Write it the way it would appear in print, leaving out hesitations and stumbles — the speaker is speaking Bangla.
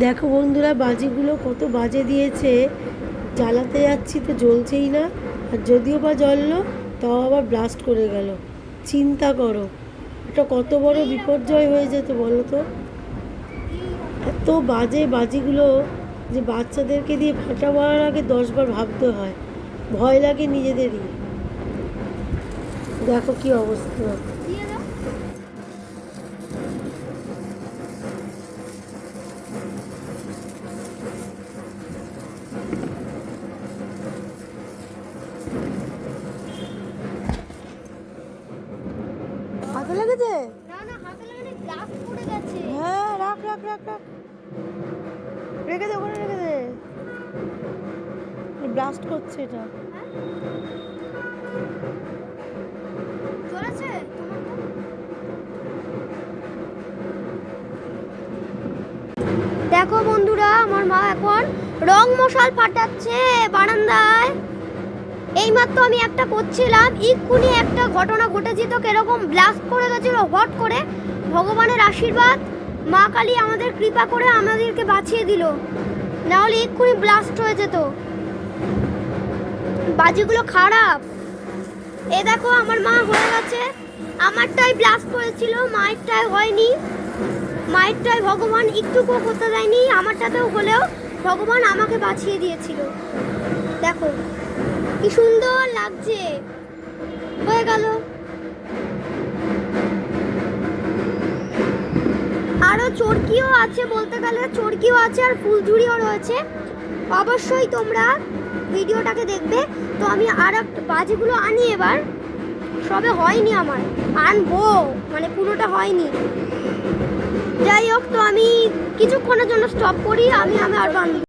দেখো বন্ধুরা, বাজিগুলো কত বাজে দিয়েছে। জ্বালাতে যাচ্ছি তো জ্বলছেই না, আর যদিও বা জ্বললো তাও আবার ব্লাস্ট করে গেল। চিন্তা করো, এটা কত বড় বিপর্যয় হয়ে যেত বলো তো। এত বাজে বাজিগুলো যে বাচ্চাদেরকে দিয়ে ফাটাবার আগে 10বার ভাবতে হয়, ভয় লাগে নিজেদেরই। দেখো কি অবস্থা। হাতে লেগেছে? না না, হাতে লাগালে গ্লাস পড়ে গেছে। হ্যাঁ, রাখ রাখ রাখ রাখ, রেখে দে, ওখানে রেখে দে। ব্লাস্ট করছে এটা। জ্বলেছে তোমারটা? দেখো বন্ধুরা, আমার মা এখন রং মশাল ফাটাচ্ছে বারান্দায়। এইমাত্র আমি একটা করছিলাম, এক্ষুনি একটা ঘটনা ঘটেছে। তো কিরকম ব্লাস্ট করে গেছিল হট করে। ভগবানের আশীর্বাদ, মা কালী আমাদের কৃপা করে আমাদেরকে বাঁচিয়ে দিল, না হলে এক্ষুনি ব্লাস্ট হয়ে যেত। বাজিগুলো খারাপ। এ দেখো, আমার মা হয়ে গেছে। আমারটাই ব্লাস্ট করেছিল, মায়েরটাই হয়নি। মায়েরটাই ভগবান একটুকুও করতে দেয়নি, আমারটাতেও হলেও ভগবান আমাকে বাঁচিয়ে দিয়েছিল। দেখো কি সুন্দর লাগছে, হয়ে গেল। আরো চরকিও আছে, বলতে গেলে চরকিও আছে আর ফুলঝুরিও রয়েছে। অবশ্যই তোমরা ভিডিওটাকে দেখবে। তো আমি আর একটা বাজিগুলো আনি এবার, সবে হয়নি আমার, আনবো, মানে পুরোটা হয়নি। যাই হোক, তো আমি কিছুক্ষণের জন্য স্টপ করি, আমি আর বান্ধব